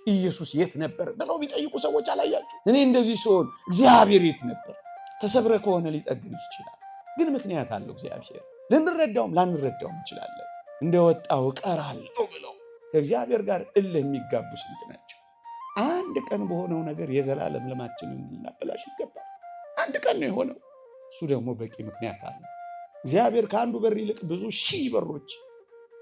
ኢየሱስ የት ነበር ብለው ቢጠይቁ ሰዎች አላያችሁ? እኔ እንደዚህ ሲሆን እግዚአብሔር የት ነበር? ተሰብረ ከሆነ ሊጠግን ይችላል። ግን ምክንያት አለው እግዚአብሔር። ልንረዳውም ላንረዳውም እንችላለን። እንደወጣው ቀራለሁ ብለው ከእግዚአብሔር ጋር እልህ የሚጋቡ ስንት ናቸው? አንድ ቀን በሆነው ነገር የዘላለም ልማችንን ልናበላሽ ይገባል። አንድ ቀን ነው የሆነው። እሱ ደግሞ በቂ ምክንያት አለ። እግዚአብሔር ከአንዱ በር ይልቅ ብዙ ሺህ በሮች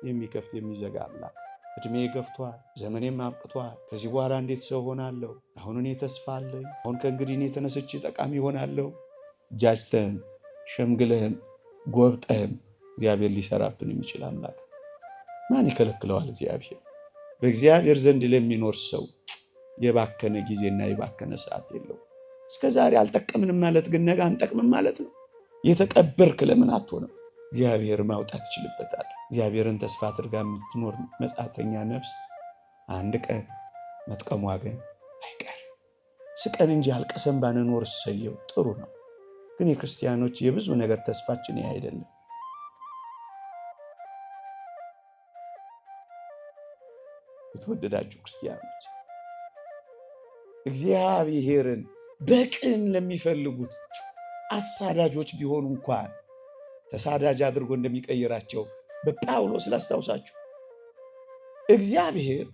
የሚከፍት የሚዘጋ አምላክ። እድሜ ገፍቷል፣ ዘመኔም አብቅቷል። ከዚህ በኋላ እንዴት ሰው ሆናለሁ? አሁን እኔ ተስፋ አለኝ። አሁን ከእንግዲህ እኔ ተነስቼ ጠቃሚ ሆናለሁ። ጃጅተን ሸምግለን ጎብጠን እግዚአብሔር ሊሰራብን የሚችል አምላክ ማን ይከለክለዋል? እግዚአብሔር። በእግዚአብሔር ዘንድ ለሚኖር ሰው የባከነ ጊዜና የባከነ ሰዓት የለው። እስከ ዛሬ አልጠቀምንም ማለት ግን ነገ አንጠቅምም ማለት ነው። የተቀበርክ ለምን አትሆንም? እግዚአብሔር ማውጣት ይችልበታል። እግዚአብሔርን ተስፋ አድርጋ የምትኖር መጻተኛ ነፍስ አንድ ቀን መጥቀሟ ግን አይቀር። ስቀን እንጂ አልቀሰን ባንኖር እሰየው ጥሩ ነው። ግን የክርስቲያኖች የብዙ ነገር ተስፋችን ይህ አይደለም። የተወደዳችሁ ክርስቲያኖች እግዚአብሔርን በቅን ለሚፈልጉት አሳዳጆች ቢሆኑ እንኳን ተሳዳጅ አድርጎ እንደሚቀይራቸው በጳውሎስ ላስታውሳችሁ። እግዚአብሔር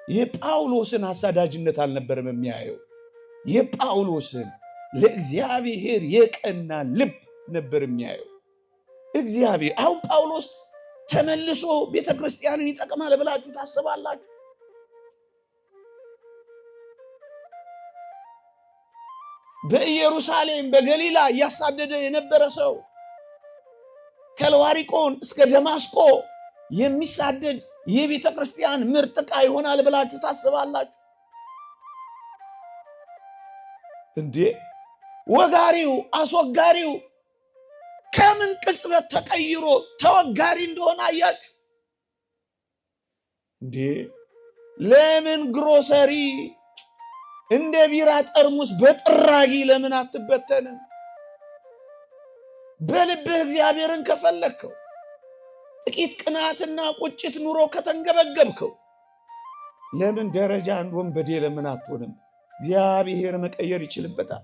የጳውሎስን አሳዳጅነት አልነበረም የሚያየው፣ የጳውሎስን ለእግዚአብሔር የቀና ልብ ነበር የሚያየው እግዚአብሔር። አሁን ጳውሎስ ተመልሶ ቤተክርስቲያንን ይጠቅማል ብላችሁ ታስባላችሁ? በኢየሩሳሌም በገሊላ እያሳደደ የነበረ ሰው ከልዋሪቆን እስከ ደማስቆ የሚሳደድ የቤተ ክርስቲያን ምርጥ ዕቃ ይሆናል ብላችሁ ታስባላችሁ እንዴ? ወጋሪው አስወጋሪው ከምን ቅጽበት ተቀይሮ ተወጋሪ እንደሆነ አያችሁ እንዴ? ለምን ግሮሰሪ እንደ ቢራ ጠርሙስ በጥራጊ ለምን አትበተንም? በልብህ እግዚአብሔርን ከፈለግከው፣ ጥቂት ቅናትና ቁጭት ኑሮ ከተንገበገብከው ለምን ደረጃ አንድ ወንበዴ ለምን አትሆንም? እግዚአብሔር መቀየር ይችልበታል።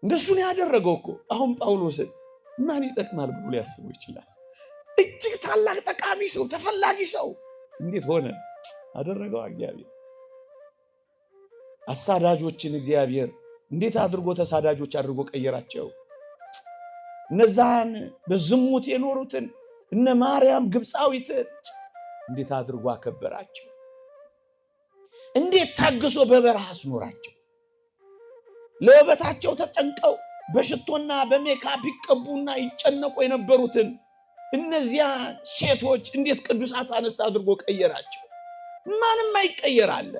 እንደሱን ያደረገው እኮ አሁን ጳውሎስን ማን ይጠቅማል ብሎ ሊያስበው ይችላል? እጅግ ታላቅ ጠቃሚ ሰው፣ ተፈላጊ ሰው እንዴት ሆነ? አደረገው እግዚአብሔር። አሳዳጆችን እግዚአብሔር እንዴት አድርጎ ተሳዳጆች አድርጎ ቀየራቸው? እነዛን በዝሙት የኖሩትን እነ ማርያም ግብፃዊትን እንዴት አድርጎ አከበራቸው? እንዴት ታግሶ በበረሃ አስኖራቸው? ለውበታቸው ተጠንቀው በሽቶና በሜካፕ ይቀቡና ይጨነቁ የነበሩትን እነዚያን ሴቶች እንዴት ቅዱሳት አንስት አድርጎ ቀየራቸው? ማንም አይቀየራል።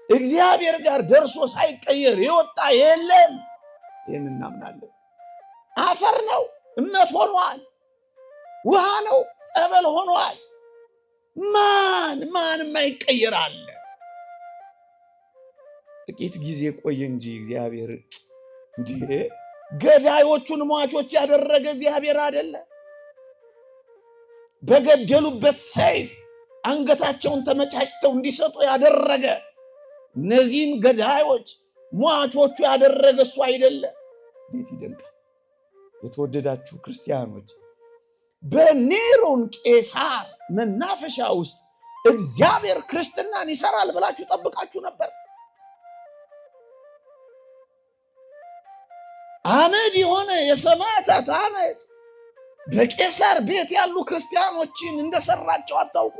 እግዚአብሔር ጋር ደርሶ ሳይቀየር የወጣ የለም። ይህን እናምናለን። አፈር ነው እመት ሆኗል፣ ውሃ ነው ጸበል ሆኗል። ማንም አይቀየራል። ጥቂት ጊዜ ቆየ እንጂ እግዚአብሔር እንዴ ገዳዮቹን ሟቾች ያደረገ እግዚአብሔር አይደለ? በገደሉበት ሰይፍ አንገታቸውን ተመጫጭተው እንዲሰጡ ያደረገ እነዚህን ገዳዮች ሟቾቹ ያደረገ እሱ አይደለ? እንዴት ይደንቃል! የተወደዳችሁ ክርስቲያኖች፣ በኔሮን ቄሳር መናፈሻ ውስጥ እግዚአብሔር ክርስትናን ይሰራል ብላችሁ ጠብቃችሁ ነበር? አመድ የሆነ የሰማዕታት አመድ በቄሳር ቤት ያሉ ክርስቲያኖችን እንደሰራቸው አታውቁ?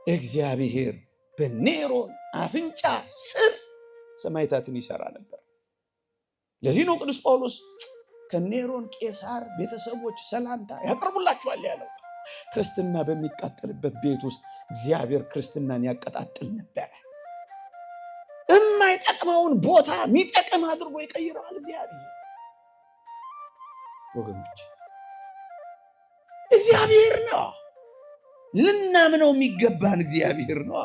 እግዚአብሔር በኔሮን አፍንጫ ስር ሰማዕታትን ይሰራ ነበር። ለዚህ ነው ቅዱስ ጳውሎስ ከኔሮን ቄሳር ቤተሰቦች ሰላምታ ያቀርቡላችኋል ያለው። ክርስትና በሚቃጠልበት ቤት ውስጥ እግዚአብሔር ክርስትናን ያቀጣጥል ነበር። የማይጠቅመውን ቦታ የሚጠቅም አድርጎ ይቀይረዋል እግዚአብሔር። ወገኖች እግዚአብሔር ነው ልናምነው የሚገባን፣ እግዚአብሔር ነው።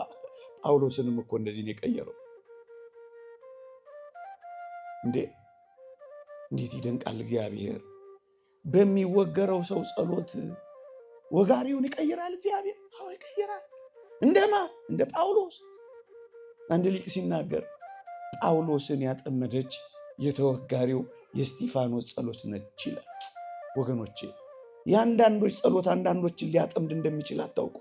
ጳውሎስንም እኮ እንደዚህ ነው የቀየረው። እንዴት ይደንቃል እግዚአብሔር! በሚወገረው ሰው ጸሎት ወጋሪውን ይቀይራል እግዚአብሔር። አዎ ይቀይራል። እንደማ እንደ ጳውሎስ አንድ ሊቅ ሲናገር ጳውሎስን ያጠመደች የተወጋሪው የእስጢፋኖስ ጸሎት ነች ይላል። ወገኖቼ የአንዳንዶች ጸሎት አንዳንዶችን ሊያጠምድ እንደሚችል አታውቁ።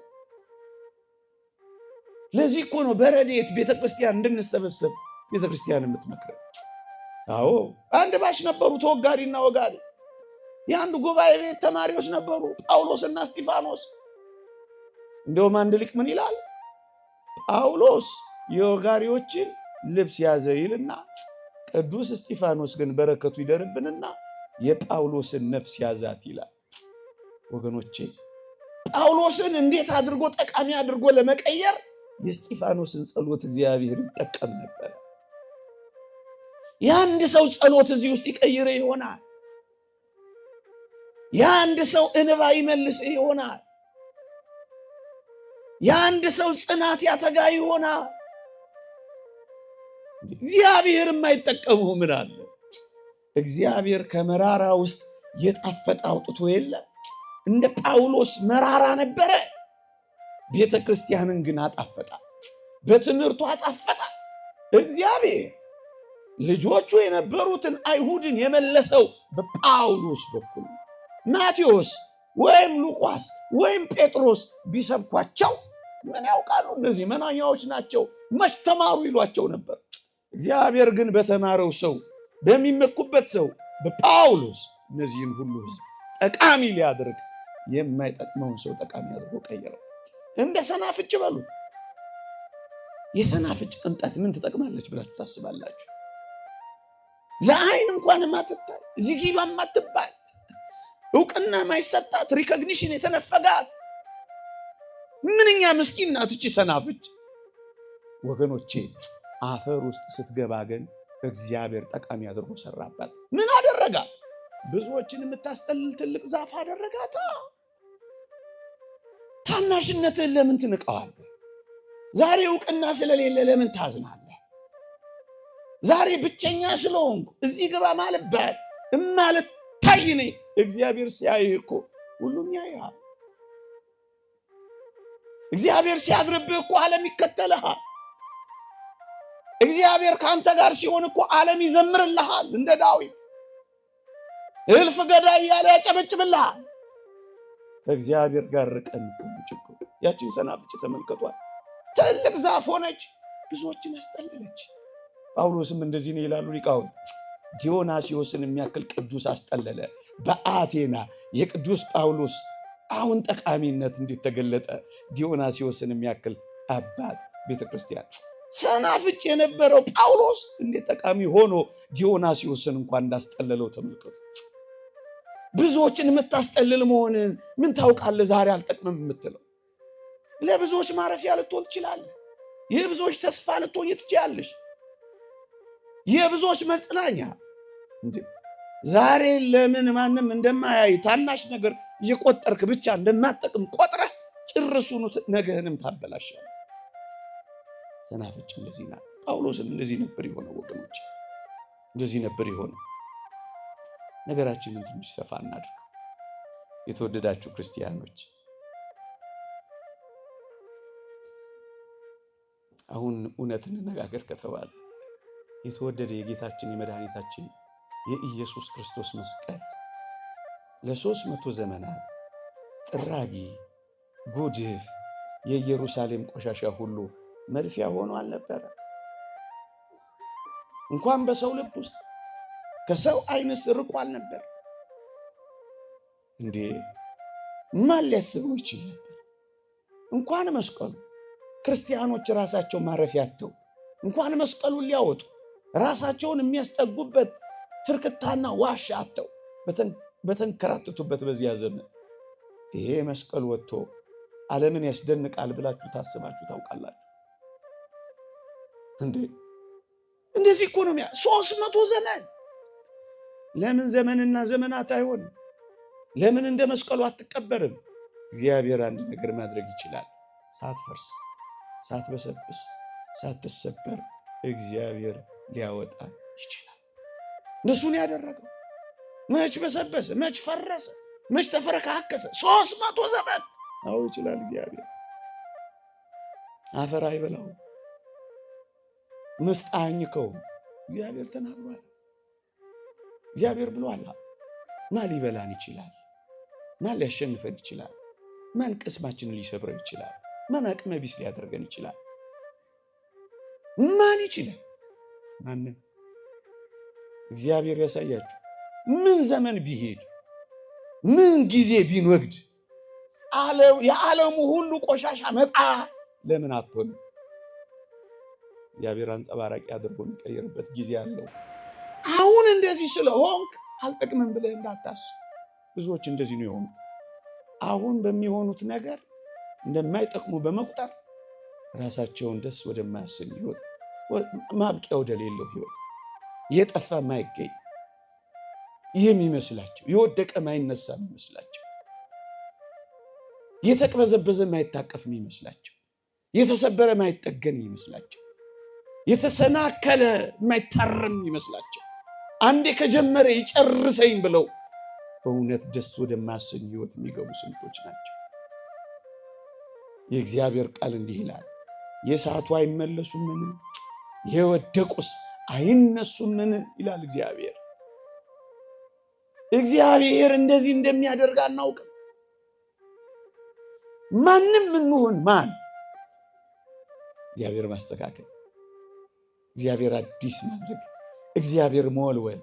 ለዚህ እኮ ነው በረድኤት ቤተክርስቲያን እንድንሰበሰብ ቤተክርስቲያን የምትመክረው። አዎ አንድ ባሽ ነበሩ ተወጋሪና ወጋሪ። የአንድ ጉባኤ ቤት ተማሪዎች ነበሩ ጳውሎስና እስጢፋኖስ። እንደውም አንድ ሊቅ ምን ይላል? ጳውሎስ የወጋሪዎችን ልብስ ያዘ ይልና ቅዱስ እስጢፋኖስ ግን በረከቱ ይደርብንና የጳውሎስን ነፍስ ያዛት ይላል። ወገኖቼ ጳውሎስን እንዴት አድርጎ ጠቃሚ አድርጎ ለመቀየር የእስጢፋኖስን ጸሎት እግዚአብሔር ይጠቀም ነበር። የአንድ ሰው ጸሎት እዚህ ውስጥ ይቀይር ይሆናል። የአንድ ሰው እንባ ይመልስ ይሆናል። የአንድ ሰው ጽናት ያተጋ ይሆናል። እግዚአብሔር የማይጠቀመው ምን አለ? እግዚአብሔር ከመራራ ውስጥ የጣፈጠ አውጥቶ የለ። እንደ ጳውሎስ መራራ ነበረ፣ ቤተ ክርስቲያንን ግን አጣፈጣት፣ በትምህርቱ አጣፈጣት። እግዚአብሔር ልጆቹ የነበሩትን አይሁድን የመለሰው በጳውሎስ በኩል። ማቴዎስ ወይም ሉቃስ ወይም ጴጥሮስ ቢሰብኳቸው ምን ያውቃሉ? እነዚህ መናኛዎች ናቸው፣ መች ተማሩ ይሏቸው ነበር። እግዚአብሔር ግን በተማረው ሰው፣ በሚመኩበት ሰው በጳውሎስ እነዚህን ሁሉ ሕዝብ ጠቃሚ ሊያደርግ የማይጠቅመውን ሰው ጠቃሚ አድርጎ ቀየረው። እንደ ሰናፍጭ በሉት። የሰናፍጭ ቅንጣት ምን ትጠቅማለች ብላችሁ ታስባላችሁ? ለአይን እንኳን ማትታይ ዚጊሏ ማትባል እውቅና ማይሰጣት ሪኮግኒሽን የተነፈጋት ምንኛ ምስኪን ናት እቺ ሰናፍጭ። ወገኖቼ አፈር ውስጥ ስትገባ ግን እግዚአብሔር ጠቃሚ አድርጎ ሰራባት። ምን አደረጋት? ብዙዎችን የምታስጠልል ትልቅ ዛፍ አደረጋታ። ታናሽነትህን ለምን ትንቀዋለህ? ዛሬ እውቅና ስለሌለ ለምን ታዝናለህ? ዛሬ ብቸኛ ስለሆንኩ እዚህ ግባ ማለት ታይ ነኝ። እግዚአብሔር ሲያይህ እኮ ሁሉም ያይሃል። እግዚአብሔር ሲያድርብህ እኮ ዓለም ይከተልሃል። እግዚአብሔር ከአንተ ጋር ሲሆን እኮ ዓለም ይዘምርልሃል። እንደ ዳዊት እልፍ ገዳይ እያለ ያጨበጭብልሃል። ከእግዚአብሔር ጋር ርቀን ችግሩ። ያችን ሰናፍጭ ተመልከቷል። ትልቅ ዛፍ ሆነች፣ ብዙዎችን አስጠለለች። ጳውሎስም እንደዚህ ነው ይላሉ ሊቃውንት። ዲዮናስዮስን የሚያክል ቅዱስ አስጠለለ። በአቴና የቅዱስ ጳውሎስ አሁን ጠቃሚነት እንዴት ተገለጠ! ዲዮናስዮስን የሚያክል አባት ቤተክርስቲያን። ሰናፍጭ የነበረው ጳውሎስ እንዴት ጠቃሚ ሆኖ ዲዮናስዮስን እንኳን እንዳስጠለለው ተመልከቱ። ብዙዎችን የምታስጠልል መሆንን ምን ታውቃለህ? ዛሬ አልጠቅምም የምትለው ለብዙዎች ማረፊያ ልትሆን ትችላለህ። የብዙዎች ተስፋ ልትሆን ትችላለሽ። የብዙዎች መጽናኛ። ዛሬ ለምን ማንም እንደማያይ ታናሽ ነገር እየቆጠርክ ብቻ እንደማትጠቅም ቆጥረህ ጭርሱኑ ነገህንም ታበላሻለህ። ሰናፍጭ እንደዚህ ናት። ጳውሎስም እንደዚህ ነበር የሆነው ወገኖች፣ እንደዚህ ነበር የሆነው። ነገራችንን ትንሽ ሰፋ እናድርገው። የተወደዳችሁ ክርስቲያኖች፣ አሁን እውነት እንነጋገር ከተባለ የተወደደ የጌታችን የመድኃኒታችን የኢየሱስ ክርስቶስ መስቀል ለ300 ዘመናት ጥራጊ፣ ጉድፍ፣ የኢየሩሳሌም ቆሻሻ ሁሉ መድፊያ ሆኖ አልነበረ? እንኳን በሰው ልብ ውስጥ ከሰው ዓይንስ ርቆ አልነበር እንዴ? ማን ሊያስበው ይችል ነበር? እንኳን መስቀሉ ክርስቲያኖች ራሳቸው ማረፊያ አጥተው እንኳን መስቀሉን ሊያወጡ ራሳቸውን የሚያስጠጉበት ፍርክታና ዋሻ አጥተው በተንከራተቱበት በዚያ ዘመን ይሄ መስቀል ወጥቶ ዓለምን ያስደንቃል ብላችሁ ታስባችሁ ታውቃላችሁ እንዴ? እንደዚህ እኮ ነው 300 ዘመን። ለምን ዘመንና ዘመናት አይሆንም? ለምን እንደ መስቀሉ አትቀበርም? እግዚአብሔር አንድ ነገር ማድረግ ይችላል። ሳትፈርስ፣ ሳትበሰብስ፣ ሳትሰበር እግዚአብሔር ሊያወጣ ይችላል። እነሱን ያደረገው መች በሰበሰ፣ መች ፈረሰ? መች ተፈረካከሰ? 300 ዘመን። አዎ ይችላል እግዚአብሔር። አፈር አይበላው፣ ምስጥ አያኝከውም። እግዚአብሔር ተናግሯል። እግዚአብሔር ብሏል። ማን ሊበላን ይችላል? ማን ሊያሸንፈን ይችላል? ማን ቅስማችንን ሊሰብረው ይችላል? ማን አቅመ ቢስ ሊያደርገን ይችላል? ማን ይችላል? ማንም። እግዚአብሔር ያሳያችሁ። ምን ዘመን ቢሄድ ምን ጊዜ ቢንወግድ የዓለሙ ሁሉ ቆሻሻ መጣ ለምን አትሆንም? እግዚአብሔር አንጸባራቂ አድርጎ የሚቀይርበት ጊዜ አለው። አሁን እንደዚህ ስለሆንክ አልጠቅምም ብለህ እንዳታስብ። ብዙዎች እንደዚህ ነው የሆኑት። አሁን በሚሆኑት ነገር እንደማይጠቅሙ በመቁጠር ራሳቸውን ደስ ወደማያሰኝ ህይወት፣ ማብቂያ ወደሌለው ህይወት፣ የጠፋ ማይገኝ የሚመስላቸው፣ የወደቀ ማይነሳ የሚመስላቸው፣ የተቅበዘበዘ ማይታቀፍ የሚመስላቸው፣ የተሰበረ ማይጠገን የሚመስላቸው፣ የተሰናከለ ማይታረም የሚመስላቸው፣ አንዴ ከጀመረ ይጨርሰኝ ብለው በእውነት ደስ ወደማያሰኝ ህይወት የሚገቡ ስንቶች ናቸው። የእግዚአብሔር ቃል እንዲህ ይላል፣ የሳቱ አይመለሱምን? የወደቁስ አይነሱምን? ይላል እግዚአብሔር። እግዚአብሔር እንደዚህ እንደሚያደርግ አናውቅም። ማንም እንሁን ማን፣ እግዚአብሔር ማስተካከል፣ እግዚአብሔር አዲስ ማድረግ፣ እግዚአብሔር መወልወል፣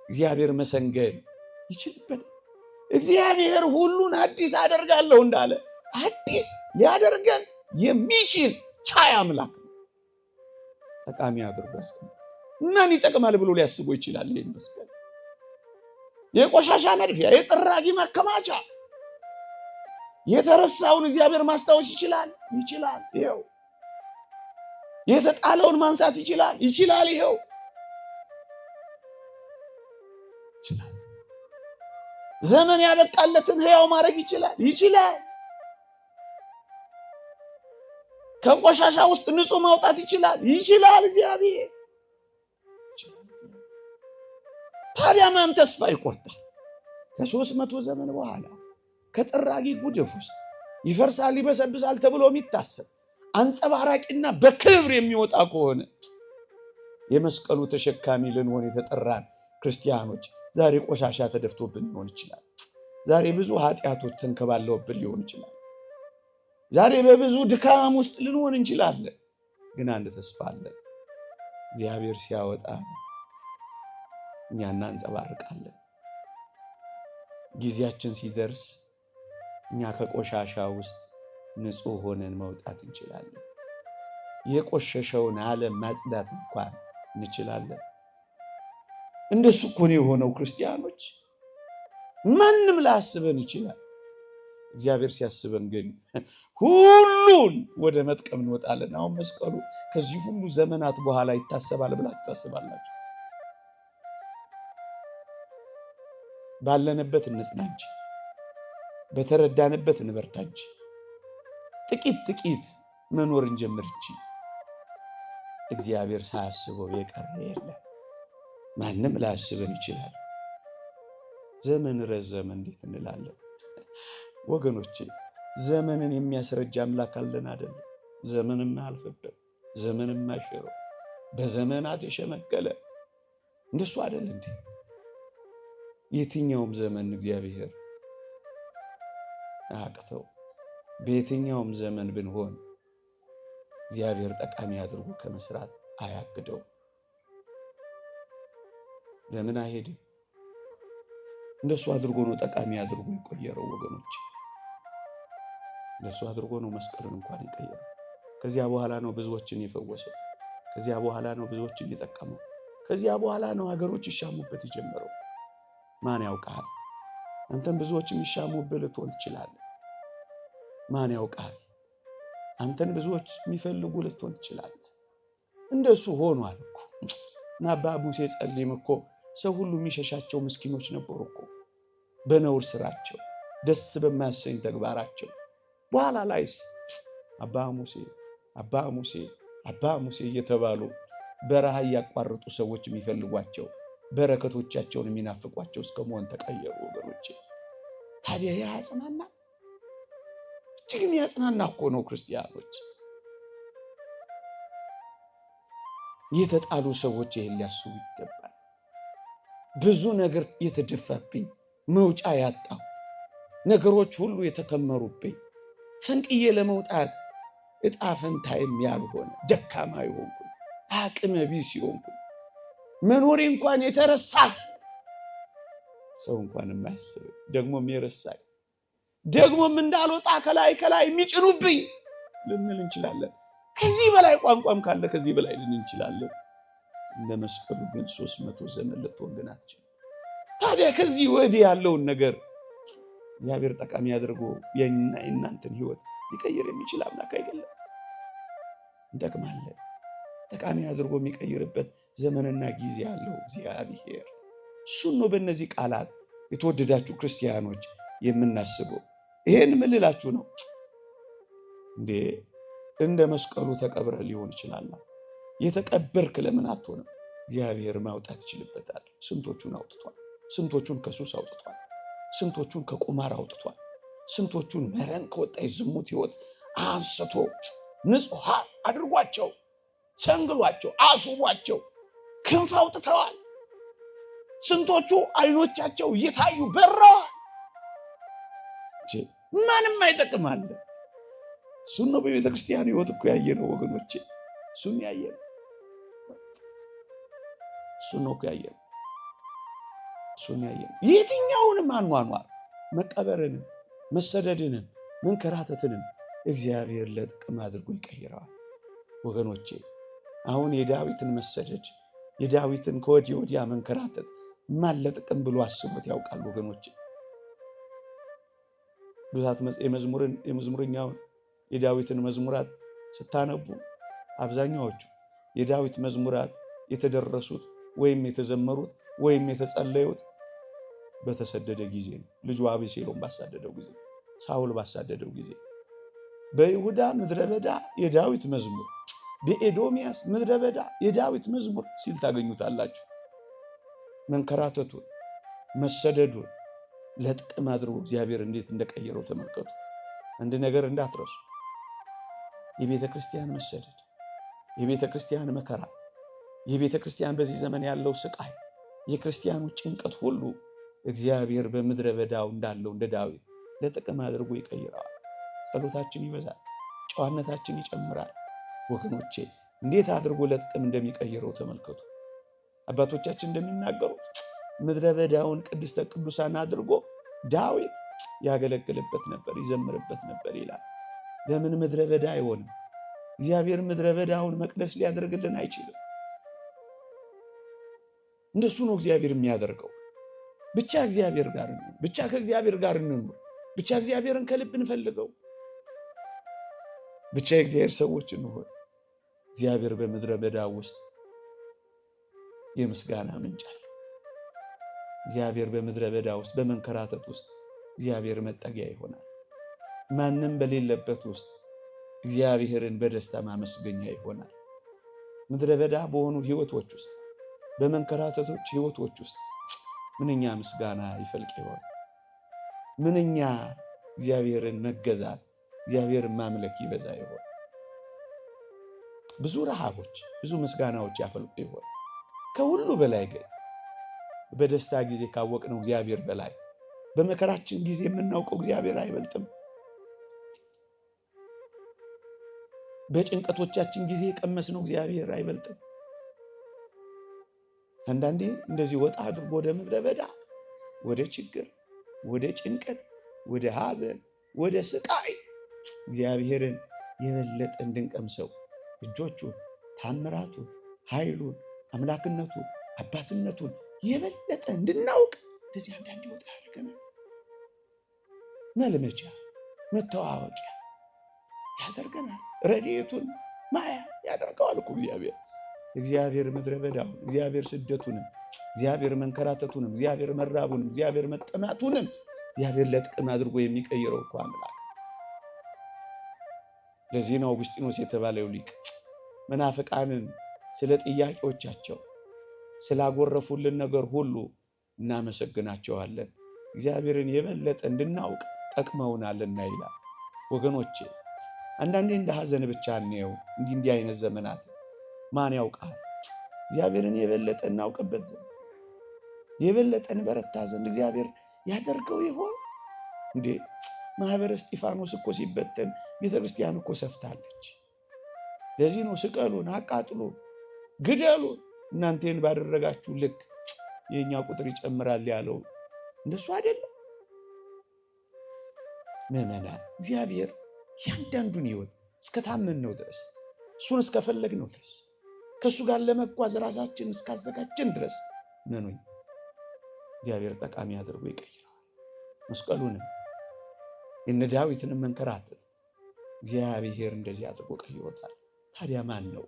እግዚአብሔር መሰንገል ይችልበታል። እግዚአብሔር ሁሉን አዲስ አደርጋለሁ እንዳለ አዲስ ሊያደርገን የሚችል ቻይ አምላክ ነው። ጠቃሚ አድርጎ ያስቀምጣል። ማን ይጠቅማል ብሎ ሊያስቦ ይችላል? ይህን መስቀል የቆሻሻ መድፊያ፣ የጥራጊ ማከማቻ፣ የተረሳውን እግዚአብሔር ማስታወስ ይችላል። ይኸው የተጣለውን ማንሳት ይችላል። ይኸው ዘመን ያበቃለትን ሕያው ማድረግ ይችላል። ከቆሻሻ ውስጥ ንጹህ ማውጣት ይችላል። እግዚአብሔር። ታዲያ ማን ተስፋ ይቆርጣል? ከ300 ዘመን በኋላ ከጥራጊ ጉድፍ ውስጥ ይፈርሳል፣ ይበሰብሳል ተብሎ የሚታሰብ አንጸባራቂና በክብር የሚወጣ ከሆነ የመስቀሉ ተሸካሚ ልንሆን የተጠራን ክርስቲያኖች ዛሬ ቆሻሻ ተደፍቶብን ሊሆን ይችላል። ዛሬ ብዙ ኃጢአቶች ተንከባለውብን ሊሆን ይችላል። ዛሬ በብዙ ድካም ውስጥ ልንሆን እንችላለን። ግን አንድ ተስፋ አለን። እግዚአብሔር ሲያወጣ እኛ እናንጸባርቃለን። ጊዜያችን ሲደርስ እኛ ከቆሻሻ ውስጥ ንጹህ ሆነን መውጣት እንችላለን። የቆሸሸውን ዓለም ማጽዳት እንኳን እንችላለን። እንደሱ እኮ ነው የሆነው። ክርስቲያኖች ማንም ላያስበን ይችላል። እግዚአብሔር ሲያስበን ግን ሁሉን ወደ መጥቀም እንወጣለን። አሁን መስቀሉ ከዚህ ሁሉ ዘመናት በኋላ ይታሰባል ብላችሁ ታስባላችሁ? ባለንበት እንጽና እንጂ፣ በተረዳንበት እንበርታ እንጂ፣ ጥቂት መኖር እንጀምር እንጂ እግዚአብሔር ሳያስበው የቀረ የለም። ማንም ላያስበን ይችላል። ዘመን ረዘመ እንዴት እንላለን? ወገኖቼ ዘመንን የሚያስረጃ አምላክ አለን አይደል? ዘመንም አያልፍበት፣ ዘመንም አይሽረው፣ በዘመናት የሸመገለ እንደሱ አይደል እንዴ? የትኛውም ዘመን እግዚአብሔር አያቅተው። በየትኛውም ዘመን ብንሆን እግዚአብሔር ጠቃሚ አድርጎ ከመስራት አያግደው። ለምን አይሄድም? እንደሱ አድርጎ ነው ጠቃሚ አድርጎ የቆየረው ወገኖች። እንደሱ አድርጎ ነው መስቀልን እንኳን የቀየረው። ከዚያ በኋላ ነው ብዙዎችን የፈወሰው። ከዚያ በኋላ ነው ብዙዎችን የጠቀመው። ከዚያ በኋላ ነው ሀገሮች ይሻሙበት የጀመረው። ማን ያውቃል? አንተም ብዙዎች የሚሻሙበት ልትሆን ትችላለህ። ማን ያውቃል? አንተን ብዙዎች የሚፈልጉ ልትሆን ትችላለህ። እንደሱ ሆኗል እኮ። እና አባ ሙሴ ጸሊም እኮ ሰው ሁሉ የሚሸሻቸው ምስኪኖች ነበሩ እኮ በነውር ስራቸው፣ ደስ በማያሰኝ ተግባራቸው። በኋላ ላይስ አባ ሙሴ እየተባሉ በረሃ እያቋረጡ ሰዎች የሚፈልጓቸው፣ በረከቶቻቸውን የሚናፍቋቸው እስከ መሆን ተቀየሩ ወገኖቼ። ታዲያ ያጽናና? እጅግ የሚያጽናና እኮ ነው ክርስቲያኖች። የተጣሉ ሰዎች ይሄን ሊያስቡ ይገባል። ብዙ ነገር የተደፋብኝ፣ መውጫ ያጣው ነገሮች ሁሉ የተከመሩብኝ፣ ፈንቅዬ ለመውጣት እጣ ፈንታዬም ያልሆነ ደካማ ይሆንኩ፣ አቅመ ቢስ ይሆንኩ፣ መኖሬ እንኳን የተረሳ ሰው እንኳን የማያስብ ደግሞም የረሳኝ ደግሞም እንዳልወጣ ከላይ የሚጭኑብኝ ልንል እንችላለን። ከዚህ በላይ ቋንቋም ካለ ከዚህ በላይ ልን እንችላለን። እንደ መስቀሉ ግን 300 ዘመን ልትሆን ግን አትችልም። ታዲያ ከዚህ ወዲህ ያለውን ነገር እግዚአብሔር ጠቃሚ አድርጎ የእናንተን ሕይወት ሊቀይር የሚችል አምላክ አይደለም? እንጠቅማለን። ጠቃሚ አድርጎ የሚቀይርበት ዘመንና ጊዜ ያለው እግዚአብሔር እሱን ነው። በእነዚህ ቃላት የተወደዳችሁ ክርስቲያኖች የምናስበው ይሄን ምን ልላችሁ ነው እንዴ? እንደ መስቀሉ ተቀብረ ሊሆን ይችላል። የተቀበርክ ለምን አትሆንም? እግዚአብሔር ማውጣት ይችልበታል። ስንቶቹን አውጥቷል። ስንቶቹን ከሱስ አውጥቷል። ስንቶቹን ከቁማር አውጥቷል። ስንቶቹን መረን ከወጣ የዝሙት ሕይወት አንስቶ ንጹሐን አድርጓቸው፣ ሰንግሏቸው፣ አስውቧቸው፣ ክንፍ አውጥተዋል። ስንቶቹ አይኖቻቸው እየታዩ በረዋል። ማንም አይጠቅማል። እሱን ነው በቤተ ክርስቲያን ሕይወት እኮ ያየነው ወገኖቼ። እሱን ያየነው እሱን ነው እኮ ያየነው። እሱን ያየነው የትኛውንም አኗኗር መቀበርንም፣ መሰደድንም፣ መንከራተትንም እግዚአብሔር ለጥቅም አድርጎ ይቀይረዋል። ወገኖቼ አሁን የዳዊትን መሰደድ፣ የዳዊትን ከወዲህ ወዲያ መንከራተት ማን ለጥቅም ብሎ አስቦት ያውቃል? ወገኖቼ ብዛት የመዝሙረኛውን የዳዊትን መዝሙራት ስታነቡ አብዛኛዎቹ የዳዊት መዝሙራት የተደረሱት ወይም የተዘመሩት ወይም የተጸለዩት በተሰደደ ጊዜ ነው። ልጁ አቤሴሎም ባሳደደው ጊዜ፣ ሳውል ባሳደደው ጊዜ፣ በይሁዳ ምድረ በዳ የዳዊት መዝሙር፣ በኤዶምያስ ምድረ በዳ የዳዊት መዝሙር ሲል ታገኙታላችሁ። መንከራተቱን፣ መሰደዱን ለጥቅም አድርጎ እግዚአብሔር እንዴት እንደቀየረው ተመልከቱ። አንድ ነገር እንዳትረሱ። የቤተ ክርስቲያን መሰደድ፣ የቤተ ክርስቲያን መከራ፣ የቤተ ክርስቲያን በዚህ ዘመን ያለው ስቃይ፣ የክርስቲያኑ ጭንቀት ሁሉ እግዚአብሔር በምድረ በዳው እንዳለው እንደ ዳዊት ለጥቅም አድርጎ ይቀይረዋል። ጸሎታችን ይበዛል፣ ጨዋነታችን ይጨምራል። ወገኖቼ እንዴት አድርጎ ለጥቅም እንደሚቀይረው ተመልከቱ። አባቶቻችን እንደሚናገሩት ምድረ በዳውን ቅድስተ ቅዱሳን አድርጎ ዳዊት ያገለግልበት ነበር፣ ይዘምርበት ነበር ይላል። ለምን ምድረ በዳ አይሆንም? እግዚአብሔር ምድረ በዳውን መቅደስ ሊያደርግልን አይችልም? እንደሱ ነው እግዚአብሔር የሚያደርገው። ብቻ እግዚአብሔር ጋር ነው፣ ብቻ ከእግዚአብሔር ጋር እንኑር፣ ብቻ እግዚአብሔርን ከልብ እንፈልገው፣ ብቻ የእግዚአብሔር ሰዎች እንሆን። እግዚአብሔር በምድረ በዳ ውስጥ የምስጋና ምንጭ አለ። እግዚአብሔር በምድረ በዳ ውስጥ በመንከራተት ውስጥ እግዚአብሔር መጠጊያ ይሆናል። ማንም በሌለበት ውስጥ እግዚአብሔርን በደስታ ማመስገኛ ይሆናል። ምድረ በዳ በሆኑ ሕይወቶች ውስጥ በመንከራተቶች ሕይወቶች ውስጥ ምንኛ ምስጋና ይፈልቅ ይሆን? ምንኛ እግዚአብሔርን መገዛት እግዚአብሔርን ማምለክ ይበዛ ይሆን? ብዙ ረሃቦች፣ ብዙ ምስጋናዎች ያፈልቁ ይሆን? ከሁሉ በላይ ግን በደስታ ጊዜ ካወቅነው እግዚአብሔር በላይ በመከራችን ጊዜ የምናውቀው እግዚአብሔር አይበልጥም? በጭንቀቶቻችን ጊዜ የቀመስነው እግዚአብሔር አይበልጥም? አንዳንዴ እንደዚህ ወጣ አድርጎ ወደ ምድረ በዳ፣ ወደ ችግር፣ ወደ ጭንቀት፣ ወደ ሐዘን፣ ወደ ስቃይ እግዚአብሔርን የበለጠ እንድንቀምሰው እጆቹን፣ ታምራቱን፣ ኃይሉን፣ አምላክነቱን፣ አባትነቱን የበለጠ እንድናውቅ እንደዚህ አንዳንዴ ወጣ ያደርገናል። መልመጃ፣ መተዋወቂያ ያደርገናል። ረድኤቱን ማያ ያደርገዋል እኮ እግዚአብሔር። እግዚአብሔር ምድረ በዳውን፣ እግዚአብሔር ስደቱንም፣ እግዚአብሔር መንከራተቱንም፣ እግዚአብሔር መራቡንም፣ እግዚአብሔር መጠማቱንም እግዚአብሔር ለጥቅም አድርጎ የሚቀይረው እኮ አምላክ። ለዚህ ነው አውግስጢኖስ የተባለው ሊቅ መናፍቃንን ስለ ጥያቄዎቻቸው ስላጎረፉልን ነገር ሁሉ እናመሰግናቸዋለን፣ እግዚአብሔርን የበለጠ እንድናውቅ ጠቅመውናልና ይላል። ወገኖቼ አንዳንዴ እንደ ሐዘን ብቻ እንየው። እንዲህ አይነት ዘመናት ማን ያውቃል? እግዚአብሔርን የበለጠ እናውቅበት ዘንድ የበለጠ እንበረታ ዘንድ እግዚአብሔር ያደርገው ይሆን እንዴ? ማህበረ እስጢፋኖስ እኮ ሲበተን ቤተክርስቲያን እኮ ሰፍታለች። ለዚህ ነው ስቀሉን፣ አቃጥሉን፣ ግደሉን እናንተን ባደረጋችሁ ልክ የኛ ቁጥር ይጨምራል ያለው እንደሱ አይደለም? ምዕመናን እግዚአብሔር ያንዳንዱን ሕይወት እስከታመንነው ድረስ እሱን እስከፈለግነው ድረስ ከእሱ ጋር ለመጓዝ ራሳችን እስካዘጋጀን ድረስ ነኑኝ እግዚአብሔር ጠቃሚ አድርጎ ይቀይረዋል። መስቀሉንም የነ ዳዊትንም መንከራተት እግዚአብሔር እንደዚህ አድርጎ ቀይሮታል። ታዲያ ማን ነው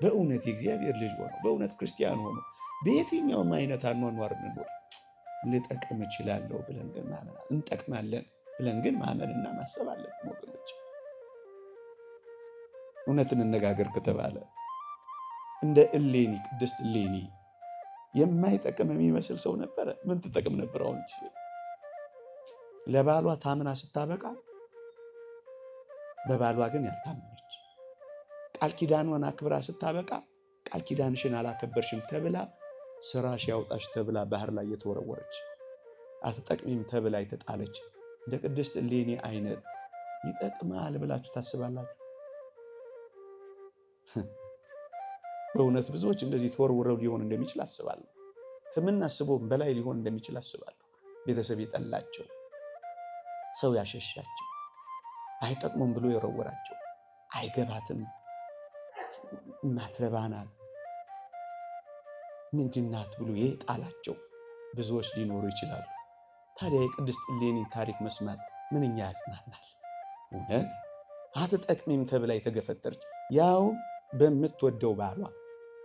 በእውነት የእግዚአብሔር ልጅ ሆኖ በእውነት ክርስቲያን ሆኖ በየትኛውም አይነት አኗኗር እንኖር ልጠቅም እችላለሁ ብለን ግን ማመን እንጠቅማለን ብለን ግን ማመንና ማሰብ አለብን ወገኖች። እውነትን እንነጋገር ከተባለ እንደ እሌኒ ቅድስት እሌኒ የማይጠቅም የሚመስል ሰው ነበረ። ምን ትጠቅም ነበር? አሁን ለባሏ ታምና ስታበቃ በባሏ ግን ያልታመነች፣ ቃል ኪዳኗን አክብራ ስታበቃ ቃል ኪዳንሽን አላከበርሽም ተብላ ስራሽ ያውጣሽ ተብላ ባህር ላይ የተወረወረች፣ አትጠቅሚም ተብላ የተጣለች እንደ ቅድስት እሌኒ አይነት ይጠቅማል ብላችሁ ታስባላችሁ? በእውነት ብዙዎች እንደዚህ ተወርውረው ሊሆን እንደሚችል አስባለሁ። ከምናስበውም በላይ ሊሆን እንደሚችል አስባለሁ። ቤተሰብ የጠላቸው፣ ሰው ያሸሻቸው፣ አይጠቅሙም ብሎ የወረወራቸው፣ አይገባትም፣ ማትረባናት፣ ምንድናት ብሎ የጣላቸው ብዙዎች ሊኖሩ ይችላሉ። ታዲያ የቅድስት እሌኒ ታሪክ መስማት ምንኛ ያጽናናል። እውነት አትጠቅሚም ተብላ የተገፈተረች፣ ያው በምትወደው ባሏ፣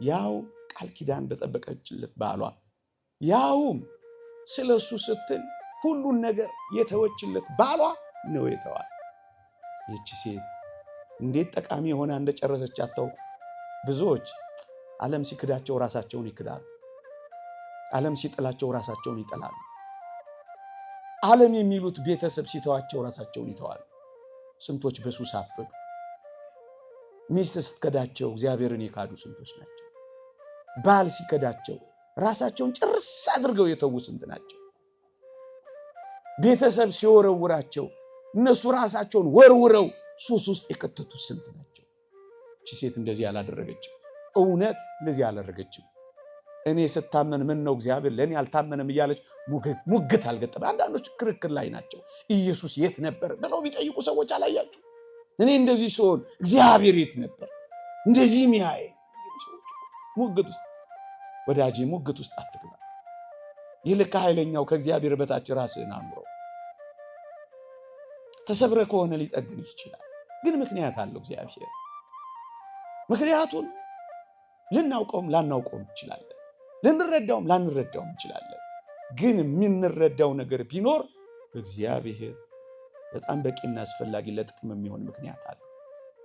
ያው ቃል ኪዳን በጠበቀችለት ባሏ፣ ያውም ስለሱ ስትል ሁሉን ነገር የተወችለት ባሏ ነው የተዋል። ይህች ሴት እንዴት ጠቃሚ ሆና እንደጨረሰች አታውቁ። ብዙዎች ዓለም ሲክዳቸው ራሳቸውን ይክዳሉ። ዓለም ሲጥላቸው ራሳቸውን ይጥላሉ። ዓለም የሚሉት ቤተሰብ ሲተዋቸው ራሳቸውን ይተዋሉ። ስንቶች በሱስ አበዱ። ሚስት ስትከዳቸው እግዚአብሔርን የካዱ ስንቶች ናቸው። ባል ሲከዳቸው ራሳቸውን ጭርስ አድርገው የተዉ ስንት ናቸው። ቤተሰብ ሲወረውራቸው እነሱ ራሳቸውን ወርውረው ሱስ ውስጥ የከተቱ ስንት ናቸው። እቺ ሴት እንደዚህ አላደረገችም። እውነት እንደዚህ አላደረገችም። እኔ ስታመን ምን ነው እግዚአብሔር ለእኔ አልታመንም እያለች ሙግት አልገጠመ። አንዳንዶች ክርክር ላይ ናቸው። ኢየሱስ የት ነበር ብለው ቢጠይቁ ሰዎች አላያችሁ? እኔ እንደዚህ ሲሆን እግዚአብሔር የት ነበር? እንደዚህ ሚያይ ሙግት ውስጥ ወዳጄ፣ ሙግት ውስጥ አትግባ። ይልቅ ኃይለኛው ከእግዚአብሔር በታች ራስህን አኑረው። ተሰብረ ከሆነ ሊጠግን ይችላል፣ ግን ምክንያት አለው እግዚአብሔር። ምክንያቱን ልናውቀውም ላናውቀውም እንችላለን፣ ልንረዳውም ላንረዳውም እንችላለን። ግን የምንረዳው ነገር ቢኖር እግዚአብሔር በጣም በቂና አስፈላጊ ለጥቅም የሚሆን ምክንያት አለ።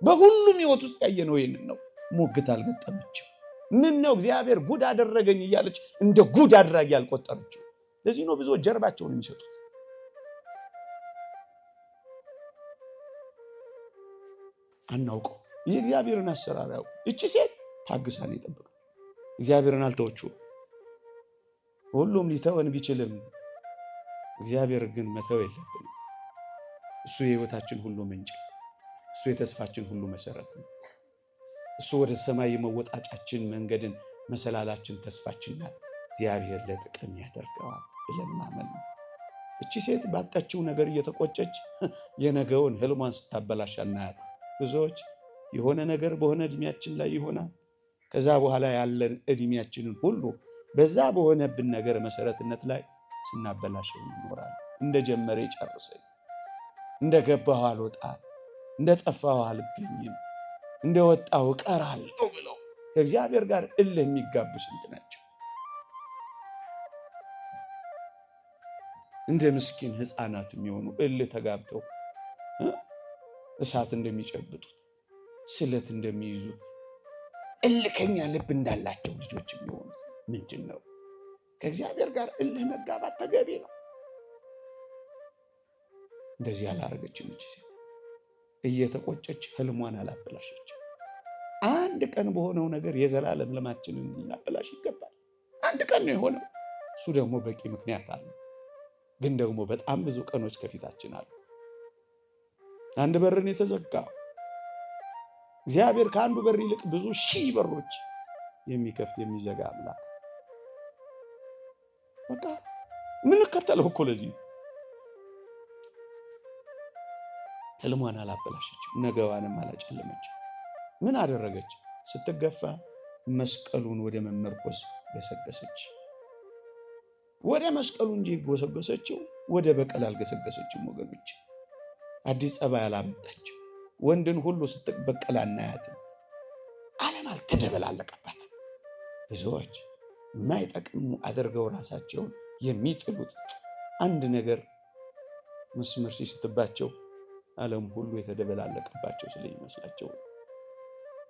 በሁሉም ሕይወት ውስጥ ያየነው ይህንን ነው። ሙግት አልገጠመችም። ምን ነው እግዚአብሔር ጉድ አደረገኝ እያለች እንደ ጉድ አድራጊ አልቆጠረችው። ለዚህ ነው ብዙዎች ጀርባቸውን የሚሰጡት። አናውቀው የእግዚአብሔርን አሰራር ያውቁ። እቺ ሴት ታግሳን የጠበቀች እግዚአብሔርን አልተወችው። ሁሉም ሊተወን ቢችልም እግዚአብሔር ግን መተው የለብንም። እሱ የሕይወታችን ሁሉ ምንጭ፣ እሱ የተስፋችን ሁሉ መሰረት ነው። እሱ ወደ ሰማይ የመወጣጫችን መንገድን መሰላላችን ተስፋችን ናት። እግዚአብሔር ለጥቅም ያደርገዋል ብለን ማመን ነው። እቺ ሴት ባጣችው ነገር እየተቆጨች የነገውን ህልሟን ስታበላሽ እናያት። ብዙዎች የሆነ ነገር በሆነ እድሜያችን ላይ ይሆናል። ከዛ በኋላ ያለን እድሜያችንን ሁሉ በዛ በሆነብን ነገር መሰረትነት ላይ ስናበላሸው እንኖራለን። እንደጀመረ ይጨርሰኝ፣ እንደገባሁ አልወጣ፣ እንደጠፋሁ አልገኝም፣ እንደወጣሁ እቀራለሁ ብለው ከእግዚአብሔር ጋር እልህ የሚጋቡ ስንት ናቸው። እንደ ምስኪን ሕፃናት የሚሆኑ እልህ ተጋብተው እሳት እንደሚጨብጡት ስለት እንደሚይዙት እልከኛ ልብ እንዳላቸው ልጆች የሚሆኑት ምንድን ነው? ከእግዚአብሔር ጋር እልህ መጋባት ተገቢ ነው። እንደዚህ ያላረገችም እቺ ሴት እየተቆጨች ህልሟን አላበላሸች። አንድ ቀን በሆነው ነገር የዘላለም ህልማችንን ልናበላሽ ይገባል? አንድ ቀን ነው የሆነው። እሱ ደግሞ በቂ ምክንያት አለ። ግን ደግሞ በጣም ብዙ ቀኖች ከፊታችን አሉ። አንድ በርን የተዘጋው እግዚአብሔር ከአንዱ በር ይልቅ ብዙ ሺህ በሮች የሚከፍት የሚዘጋ አምላክ። በቃ ምን ከተለው እኮ ለዚህ ህልሟን አላበላሸችም፣ ነገዋንም አላጨለመችም። ምን አደረገች? ስትገፋ መስቀሉን ወደ መመርኮስ ገሰገሰች። ወደ መስቀሉ እንጂ ገሰገሰችው፣ ወደ በቀል አልገሰገሰችም። ወገኖች አዲስ ጸባይ አላመጣችም። ወንድን ሁሉ ስትበቀል አናያትም። ዓለም አልተደበላለቀባት። ብዙዎች የማይጠቅሙ አድርገው ራሳቸውን የሚጥሉት አንድ ነገር መስመር ሲስትባቸው ዓለም ሁሉ የተደበላለቀባቸው ስለሚመስላቸው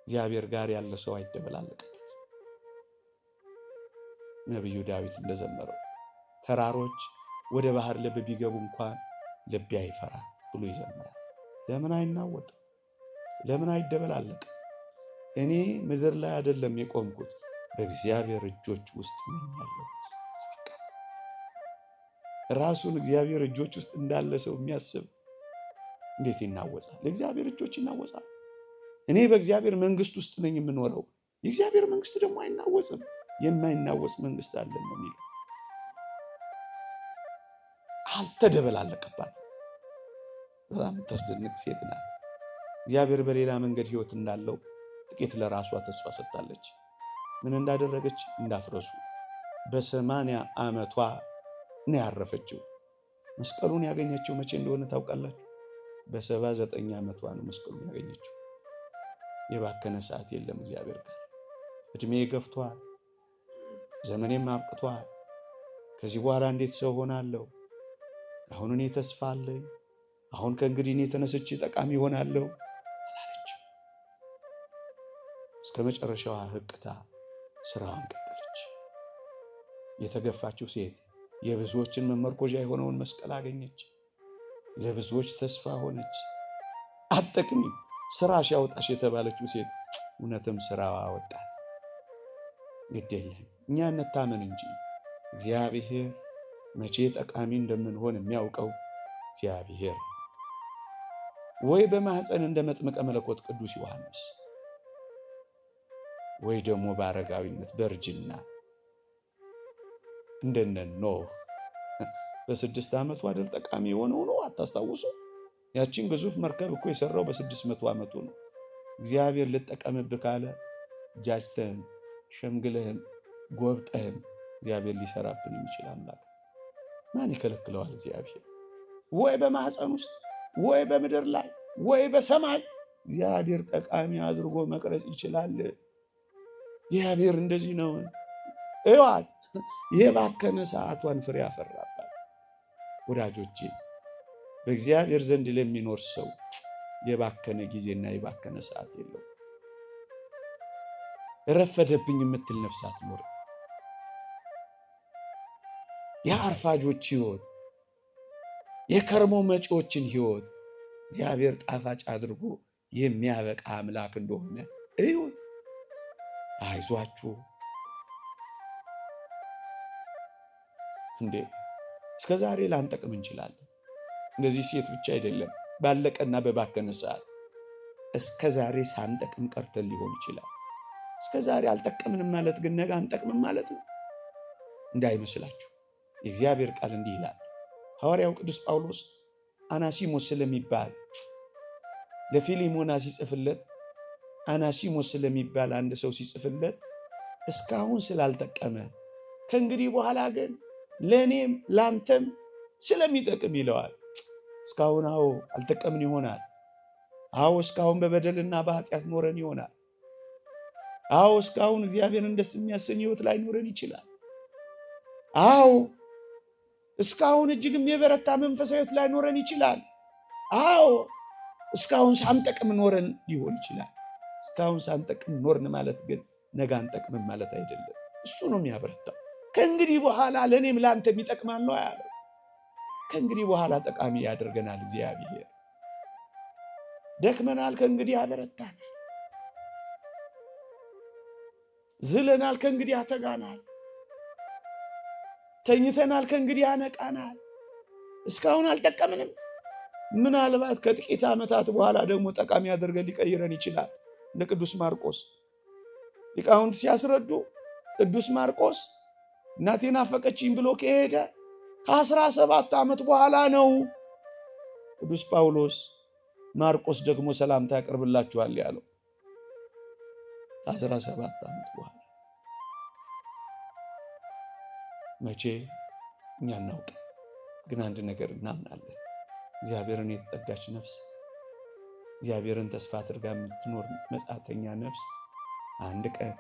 እግዚአብሔር ጋር ያለ ሰው አይደበላለቅበት። ነቢዩ ዳዊት እንደዘመረው ተራሮች ወደ ባህር ልብ ቢገቡ እንኳን ልቤ አይፈራ ብሎ ይዘምራል። ለምን አይናወጥ? ለምን አይደበላለቅ? እኔ ምድር ላይ አይደለም የቆምኩት፣ በእግዚአብሔር እጆች ውስጥ ነኝ ያለሁት። ራሱን እግዚአብሔር እጆች ውስጥ እንዳለ ሰው የሚያስብ እንዴት ይናወጻል? ለእግዚአብሔር እጆች ይናወጻል። እኔ በእግዚአብሔር መንግስት ውስጥ ነኝ የምኖረው፣ የእግዚአብሔር መንግስት ደግሞ አይናወጽም። የማይናወጽ መንግስት አለን ነው የሚለው። አልተደበላለቀባትም። በጣም የምታስደንቅ ሴት ናት። እግዚአብሔር በሌላ መንገድ ህይወት እንዳለው ጥቂት ለራሷ ተስፋ ሰጥታለች። ምን እንዳደረገች እንዳትረሱ። በ80 ዓመቷ ነው ያረፈችው። መስቀሉን ያገኘችው መቼ እንደሆነ ታውቃላችሁ? በ79 ዓመቷ ነው መስቀሉን ያገኘችው። የባከነ ሰዓት የለም እግዚአብሔር ጋር። እድሜ ገፍቷል፣ ዘመኔም አብቅቷል። ከዚህ በኋላ እንዴት ሰው ሆናለሁ? አሁን እኔ ተስፋ አለኝ። አሁን ከእንግዲህ እኔ ተነስቼ ጠቃሚ ሆናለሁ አላለችም። እስከ መጨረሻዋ ህቅታ ስራዋን ቀጠለች። የተገፋችው ሴት የብዙዎችን መመርኮዣ የሆነውን መስቀል አገኘች። ለብዙዎች ተስፋ ሆነች። አትጠቅሚም፣ ስራሽ ያውጣሽ የተባለችው ሴት እውነትም ስራዋ አወጣት። ግድ የለም እኛ እንታመን እንጂ እግዚአብሔር መቼ ጠቃሚ እንደምንሆን የሚያውቀው እግዚአብሔር። ወይ በማህፀን እንደ መጥምቀ መለኮት ቅዱስ ዮሐንስ፣ ወይ ደግሞ በአረጋዊነት በእርጅና እንደነ ኖህ በ6 ዓመቱ አይደል ጠቃሚ የሆነው ነው። አታስታውሱ? ያቺን ግዙፍ መርከብ እኮ የሰራው በ600 ዓመቱ ነው። እግዚአብሔር ልጠቀምብህ ካለ ጃጅተህም ሸምግለህም ጎብጠህም እግዚአብሔር ሊሰራብን የሚችል አምላክ ማን ይከለክለዋል? እግዚአብሔር ወይ በማህፀን ውስጥ ወይ በምድር ላይ ወይ በሰማይ እግዚአብሔር ጠቃሚ አድርጎ መቅረጽ ይችላል። እግዚአብሔር እንደዚህ ነው። እዋት የባከነ ሰዓቷን ፍሬ ያፈራባት። ወዳጆቼ በእግዚአብሔር ዘንድ ለሚኖር ሰው የባከነ ጊዜና የባከነ ሰዓት የለው። ረፈደብኝ የምትል ነፍስ አትኖር። የአርፋጆች ህይወት፣ የከርሞ መጪዎችን ህይወት እግዚአብሔር ጣፋጭ አድርጎ የሚያበቃ አምላክ እንደሆነ እዩት። አይዟችሁ እንዴ! እስከ ዛሬ ላንጠቅም እንችላለን። እንደዚህ ሴት ብቻ አይደለም፣ ባለቀና በባከነ ሰዓት እስከ ዛሬ ሳንጠቅም ቀርተን ሊሆን ይችላል። እስከ ዛሬ አልጠቀምንም ማለት ግን ነገ አንጠቅምም ማለት ነው እንዳይመስላችሁ። የእግዚአብሔር ቃል እንዲህ ይላል። ሐዋርያው ቅዱስ ጳውሎስ አናሲሞስ ስለሚባል ለፊሊሞና ሲጽፍለት፣ አናሲሞስ ስለሚባል አንድ ሰው ሲጽፍለት እስካሁን ስላልጠቀመ ከእንግዲህ በኋላ ግን ለእኔም ላንተም ስለሚጠቅም ይለዋል። እስካሁን አዎ አልጠቀምን ይሆናል። አዎ እስካሁን በበደልና በኃጢአት ኖረን ይሆናል። አዎ እስካሁን እግዚአብሔርን ደስ የሚያሰኝ ህይወት ላይ ኖረን ይችላል። አዎ እስካሁን እጅግም የበረታ መንፈሳዊ ህይወት ላይ ኖረን ይችላል። አዎ እስካሁን ሳንጠቅም ኖረን ሊሆን ይችላል። እስካሁን ሳንጠቅም ኖርን ማለት ግን ነገ አንጠቅምም ማለት አይደለም። እሱ ነው የሚያበረታው። ከእንግዲህ በኋላ ለእኔም ለአንተም ይጠቅማል ነው ያለው። ከእንግዲህ በኋላ ጠቃሚ ያደርገናል እግዚአብሔር። ደክመናል፣ ከእንግዲህ ያበረታናል። ዝለናል፣ ከእንግዲህ ያተጋናል። ተኝተናል፣ ከእንግዲህ ያነቃናል። እስካሁን አልጠቀምንም። ምናልባት ከጥቂት ዓመታት በኋላ ደግሞ ጠቃሚ ያደርገን ሊቀይረን ይችላል። እንደ ቅዱስ ማርቆስ ሊቃውንት ሲያስረዱ ቅዱስ ማርቆስ እናቴን ናፈቀችኝ ብሎ ከሄደ ከ17 ዓመት በኋላ ነው ቅዱስ ጳውሎስ ማርቆስ ደግሞ ሰላምታ ያቀርብላችኋል ያለው። ከ17 ዓመት በኋላ መቼ እኛ እናውቅ፣ ግን አንድ ነገር እናምናለን። እግዚአብሔርን የተጠጋች ነፍስ፣ እግዚአብሔርን ተስፋ አድርጋ የምትኖር መጻተኛ ነፍስ አንድ ቀን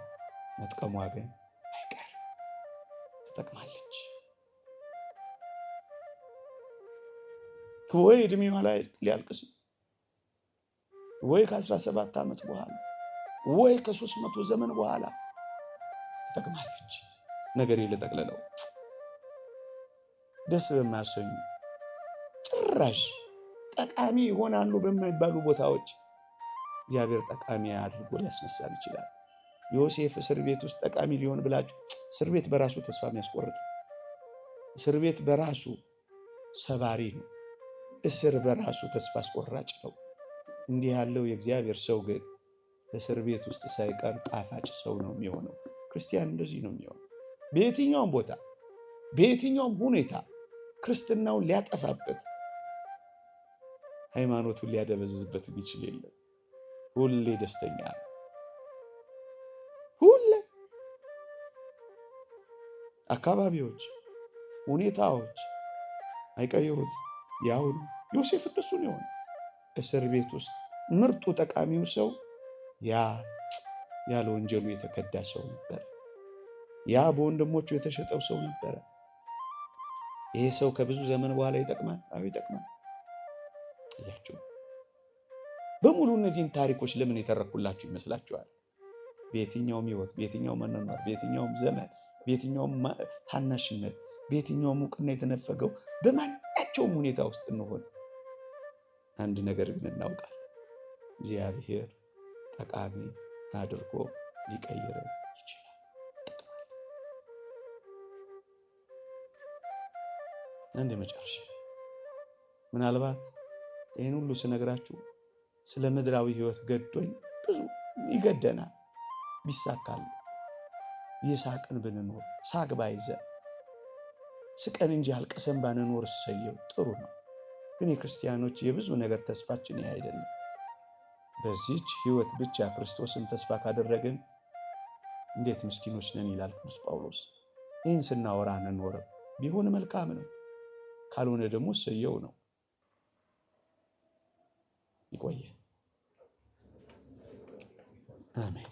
መጥቀሟ ግን አይቀር፣ ትጠቅማለች። ወይ እድሜዋ ላይ ሊያልቅስ፣ ወይ ከ17 ዓመት በኋላ፣ ወይ ከ300 ዘመን በኋላ ትጠቅማለች። ነገር ልጠቅልለው ደስ በማያሰኙ ጭራሽ ጠቃሚ ይሆናሉ በማይባሉ ቦታዎች እግዚአብሔር ጠቃሚ አድርጎ ሊያስነሳል ይችላል። ዮሴፍ እስር ቤት ውስጥ ጠቃሚ ሊሆን ብላችሁ፣ እስር ቤት በራሱ ተስፋ የሚያስቆርጥ፣ እስር ቤት በራሱ ሰባሪ ነው። እስር በራሱ ተስፋ አስቆራጭ ነው። እንዲህ ያለው የእግዚአብሔር ሰው ግን እስር ቤት ውስጥ ሳይቀር ጣፋጭ ሰው ነው የሚሆነው። ክርስቲያን እንደዚህ ነው የሚሆነው። በየትኛውም ቦታ በየትኛውም ሁኔታ ክርስትናውን ሊያጠፋበት፣ ሃይማኖቱን ሊያደበዝዝበት ቢችል የለም። ሁሌ ደስተኛ ነው። ሁሌ አካባቢዎች፣ ሁኔታዎች አይቀይሩት። ያው ዮሴፍ እንደሱ ነው የሆነ። እስር ቤት ውስጥ ምርጡ ጠቃሚው ሰው ያለ ወንጀሉ የተከዳ ሰው ነበር። ያ በወንድሞቹ የተሸጠው ሰው ነበረ። ይሄ ሰው ከብዙ ዘመን በኋላ ይጠቅማል። አዎ ይጠቅማል። ጥያችሁ በሙሉ እነዚህን ታሪኮች ለምን የተረኩላችሁ ይመስላችኋል? በየትኛውም ህይወት፣ በየትኛውም መኖር፣ በየትኛውም ዘመን፣ በየትኛውም ታናሽነት፣ በየትኛውም እውቅና የተነፈገው በማናቸውም ሁኔታ ውስጥ እንሆን አንድ ነገር ግን እናውቃለን። እግዚአብሔር ጠቃሚ አድርጎ ሊቀይረን ይችላል። አንድ መጨረሻ ምናልባት ይህን ሁሉ ስነግራችሁ ስለ ምድራዊ ህይወት ገዶኝ ብዙ ይገደናል። ቢሳካል ይሳቅን ብንኖር ሳቅ ባይዘን ስቀን እንጂ አልቀሰን ባንኖር እሰየው ጥሩ ነው። ግን የክርስቲያኖች የብዙ ነገር ተስፋችን ይህ አይደለም። በዚህች ህይወት ብቻ ክርስቶስን ተስፋ ካደረግን እንዴት ምስኪኖች ነን ይላል ቅዱስ ጳውሎስ። ይህን ስናወራ አንኖርም። ቢሆን መልካም ነው፣ ካልሆነ ደግሞ እሰየው ነው። ይቆየ። አሜን።